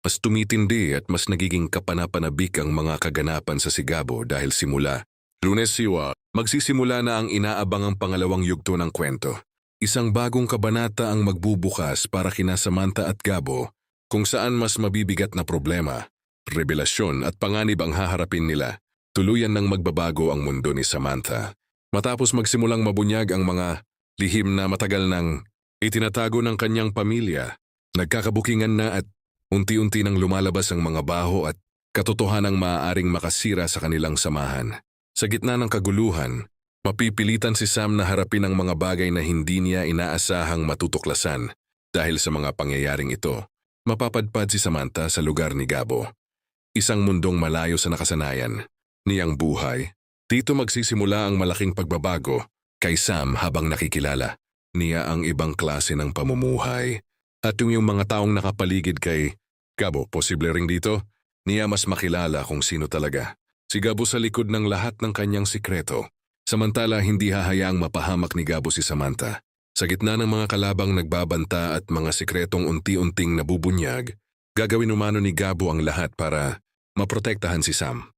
Mas tumitindi at mas nagiging kapanapanabik ang mga kaganapan sa Sigabo dahil simula Lunes siwa, magsisimula na ang inaabangang pangalawang yugto ng kwento. Isang bagong kabanata ang magbubukas para kina Samantha at Gabo, kung saan mas mabibigat na problema, revelasyon at panganib ang haharapin nila. Tuluyan ng magbabago ang mundo ni Samantha. Matapos magsimulang mabunyag ang mga lihim na matagal nang itinatago ng kanyang pamilya, nagkakabukingan na at unti-unti nang lumalabas ang mga baho at katotohanang maaaring makasira sa kanilang samahan. Sa gitna ng kaguluhan, mapipilitan si Sam na harapin ang mga bagay na hindi niya inaasahang matutuklasan. Dahil sa mga pangyayaring ito, mapapadpad si Samantha sa lugar ni Gabo. Isang mundong malayo sa nakasanayan, niyang buhay. Dito magsisimula ang malaking pagbabago. Kay Sam habang nakikilala niya ang ibang klase ng pamumuhay. At yung mga taong nakapaligid kay Gabo, posible ring dito, niya mas makilala kung sino talaga. Si Gabo sa likod ng lahat ng kanyang sikreto. Samantala hindi hahayaang mapahamak ni Gabo si Samantha. Sa gitna ng mga kalabang nagbabanta at mga sikretong unti-unting nabubunyag, gagawin umano ni Gabo ang lahat para maprotektahan si Sam.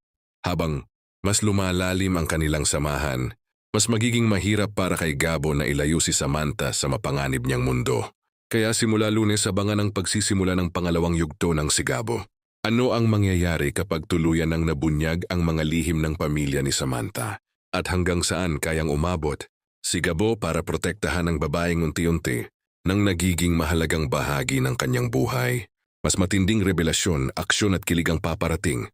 Habang mas lumalalim ang kanilang samahan, mas magiging mahirap para kay Gabo na ilayo si Samantha sa mapanganib niyang mundo. Kaya simula Lunes abangan ang pagsisimula ng pangalawang yugto ng si Gabo. Ano ang mangyayari kapag tuluyan ng nabunyag ang mga lihim ng pamilya ni Samantha? At hanggang saan kayang umabot si Gabo para protektahan ang babaeng unti-unti nang nagiging mahalagang bahagi ng kanyang buhay? Mas matinding revelasyon, aksyon at kilig ang paparating.